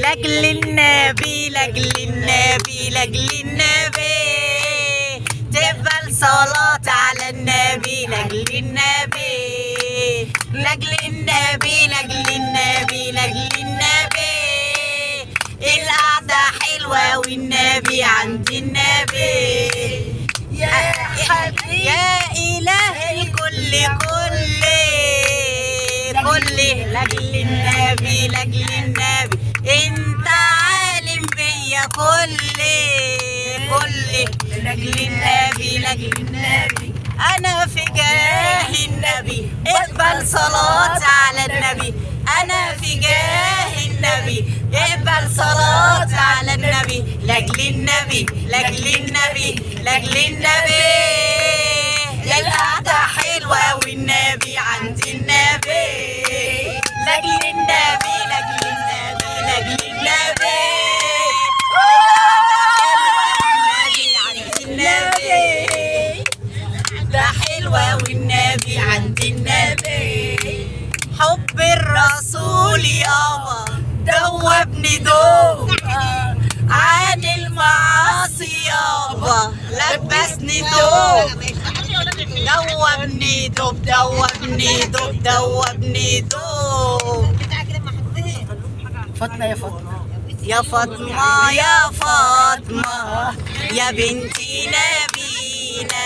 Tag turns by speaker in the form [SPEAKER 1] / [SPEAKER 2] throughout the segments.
[SPEAKER 1] لاجل النبي لاجل النبي لاجل النبي تقبل صلاة على النبي لاجل النبي لاجل النبي لاجل النبي لاجل النبي القعدة حلوة والنبي عند النبي يا حبيبي يا إله الكل كل لاجل النبي لاجل النبي انت عالم بيا كل لاجل النبي لاجل النبي انا في جاه النبي اقبل صلاة على النبي انا في جاه النبي اقبل صلاة على النبي لاجل النبي لاجل النبي لاجل النبي القعدة حلوة والنبي عند النبي لاجل النبي لاجل النبي لاجل النبي ده حلوة والنبي عند النبي حب الرسول يابا دوبني دوب عن المعاصي يابا لبسني دوب دوبني دوب دوبني دوب دوبني دوب
[SPEAKER 2] فاطمة يا فاطمة
[SPEAKER 1] يا فاطمة يا فاطمة يا بنتي نبينا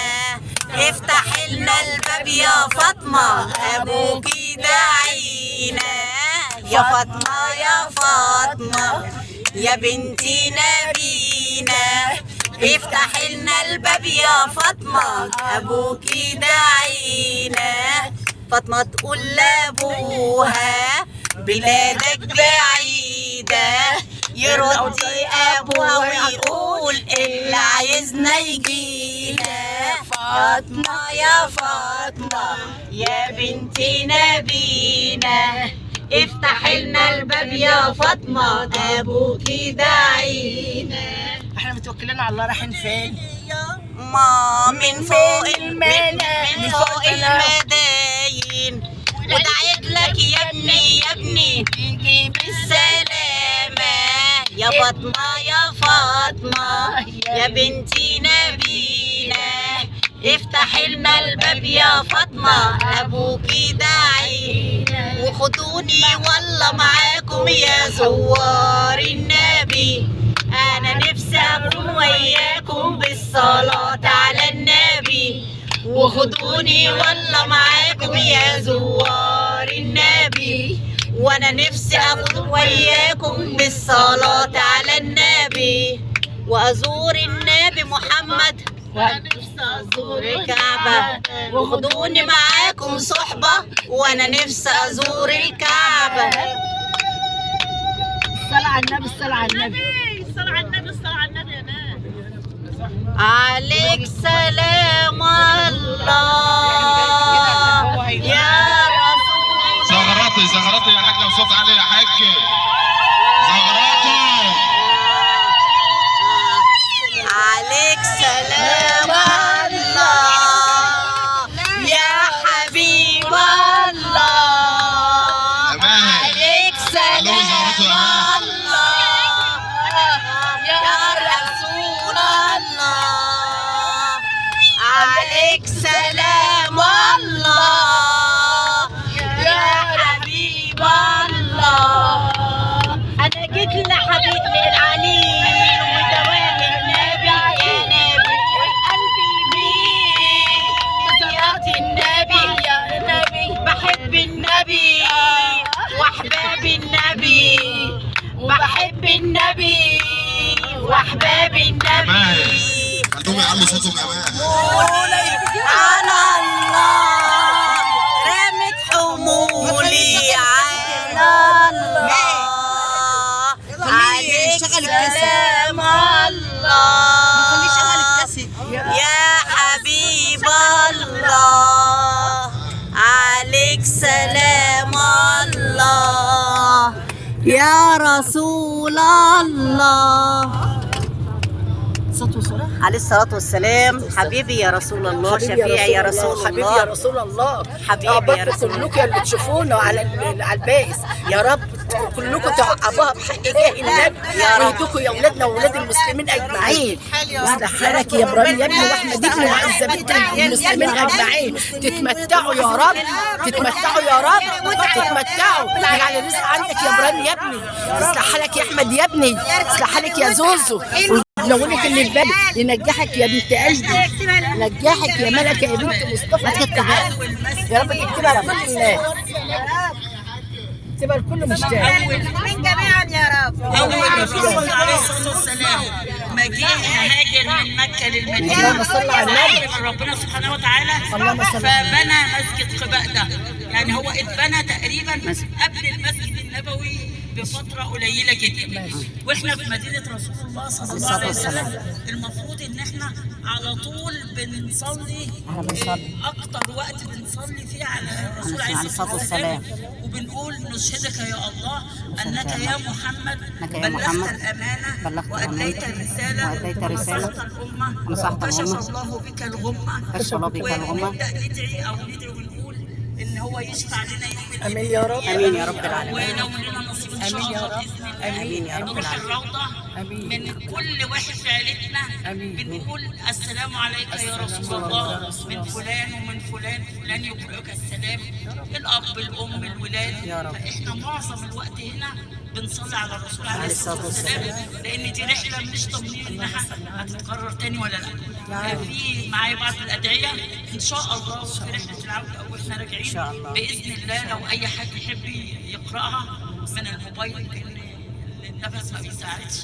[SPEAKER 1] افتح لنا الباب يا فاطمة ابوكي داعينا يا فاطمة يا فاطمة يا بنتي نبينا افتح لنا الباب يا فاطمة ابوكي داعينا فاطمة تقول لابوها بلادك بعيدة يرد ابوها ويقول اللي عايزنا يجينا فاطمة يا فاطمة يا بنتي نبينا افتح لنا الباب يا فاطمة ابوكي داعينا
[SPEAKER 2] احنا متوكلين على الله رايحين فين؟
[SPEAKER 1] ما من فوق من فوق المداين ودعيت لك يا ابني يا ابني تيجي بالسلامة يا فاطمة يا فاطمة يا بنتي نبينا افتح لنا الباب يا فاطمة ابوكي داعينا وخدوني والله معاكم يا زوار النبي انا نفسي اكون وياكم بالصلاة على النبي وخدوني والله معاكم يا زوار النبي وانا نفسي اكون وياكم بالصلاة على النبي وازور النبي محمد وانا نفسي ازور الكعبة وخدوني معاكم صحبة وانا نفسي ازور الكعبة
[SPEAKER 2] الصلاة على النبي الصلاة على النبي
[SPEAKER 3] الصلاة على النبي الصلاة على النبي يا ناس
[SPEAKER 1] عليك سلام الله يا رسول
[SPEAKER 4] زغراتي زغراتي يا حاجة وصوت عالي يا حاج زغراتي
[SPEAKER 1] عليك سلام الله يا حبيب الله عليك سلام الله يا رسول الله عليك سلام الله يا حبيب الله انا جيت لحبيب للعليل ودوام النبي يا نبي قلبي بيك بصلاة النبي يا نبي بحب النبي واحباب النبي بحب النبي واحباب النبي
[SPEAKER 4] خلوهم يعلوا صوتهم كمان
[SPEAKER 1] على الله رمت حمولي على الله عليك سلام الله يا حبيب الله عليك سلام الله يا رسول الله
[SPEAKER 2] صوت وصورة
[SPEAKER 1] عليه الصلاة والسلام. حبيبي يا رسول الله، شفيعي يا رسول الله،
[SPEAKER 2] حبيبي يا رسول الله،
[SPEAKER 1] حبيبي يا رسول الله،
[SPEAKER 2] كلكم اللي تشوفونا على البايس يا رب ويزيدكم كلكم تعقبوها بحق جاه النبي ويهديكم يا اولادنا واولاد المسلمين اجمعين. يصلح حالك يا ابراهيم يا ابني واحمد ابني وعزه بنت المسلمين اجمعين. تتمتعوا يا رب، تتمتعوا يا رب، تتمتعوا. يعني الرزق عندك يا ابراهيم يا ابني. يصلح حالك يا احمد يا ابني، يصلح حالك يا زوزو، وينولك اللي في بالك، ينجحك يا بنت قلبي، ينجحك يا ملكه يا بنت مصطفى. تكتبها يا رب، تكتبها لكل الناس، تكتبها لكل مشتاق.
[SPEAKER 3] من جميعا يا رب. اول رسول عليه الصلاه والسلام ما جه هاجر من مكه للمدينه،
[SPEAKER 2] اللهم صل على النبي،
[SPEAKER 3] من ربنا سبحانه وتعالى،
[SPEAKER 2] اللهم صل
[SPEAKER 3] فبنى مسجد قباء ده. يعني هو اتبنى تقريبا قبل المسجد النبوي بفتره قليله جدا. واحنا في مدينه رسول الله صلى الله عليه وسلم المفروض ان احنا على طول بنصلي اكتر وقت بنصلي فيه على الرسول عليه الصلاه والسلام، وبنقول نشهدك يا الله انك يا محمد بلغت الامانه واديت الرساله ونصحت الامه وكشف الله بك الغمه. ونبدا ندعي ونقول ان هو يشفع لنا يوم
[SPEAKER 2] امين يا رب،
[SPEAKER 1] امين يا رب العالمين.
[SPEAKER 3] ولو لنا نصيب ان شاء الله باذن الله.
[SPEAKER 1] امين يا رب
[SPEAKER 3] نروح
[SPEAKER 1] العالمين.
[SPEAKER 3] الروضه من كل واحد في عيلتنا بنقول السلام عليك يا رسول الله من فلان ومن فلان، فلان يقرئك السلام، الاب الام الولاد. فاحنا معظم الوقت هنا بنصلي على الرسول عليه الصلاه والسلام، لان دي رحله مش ضامنين انها هتتكرر تاني ولا لا. في معايا بعض الادعيه ان شاء الله في رحله العوده او احنا راجعين باذن الله، لو اي حد يحب يقراها من الموبايل لان النفس ما بيساعدش،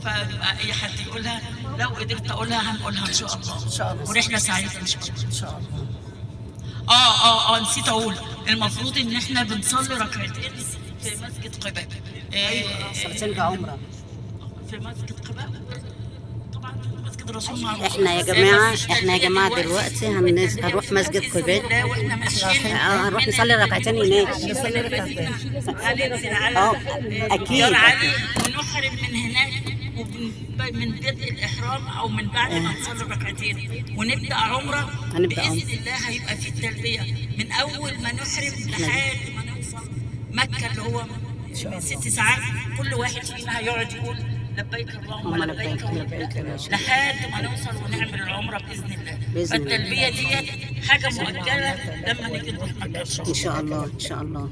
[SPEAKER 3] فبقى اي حد يقولها. لو قدرت اقولها هنقولها ان شاء الله، ان شاء الله، ورحله سعيده ان شاء الله، ان شاء الله. نسيت اقول، المفروض ان احنا بنصلي ركعتين في مسجد قباء.
[SPEAKER 1] صلاتين بعمره
[SPEAKER 3] في مسجد قباء طبعا، مسجد الرسول معروف.
[SPEAKER 1] احنا يا جماعه دلوقتي هنروح مسجد قباء،
[SPEAKER 3] واحنا ماشيين
[SPEAKER 1] هنروح نصلي ركعتين هناك.
[SPEAKER 3] هننزل على
[SPEAKER 1] اكيد
[SPEAKER 3] دار علي ونحرم من هناك، من بدء الاحرام او من بعد ما نصلي ركعتين ونبدا عمره باذن الله. هيبقى في التلبيه من اول ما نحرم لحد ما نوصل مكه، اللي هو من 6 ساعات. كل واحد فينا هيقعد يقول لبيك اللهم لبيك لحد ما نوصل ونعمل العمره باذن الله. فالتلبيه دي حاجه مؤجله لما نيجي نروح مكه
[SPEAKER 1] ان شاء الله، ان شاء الله.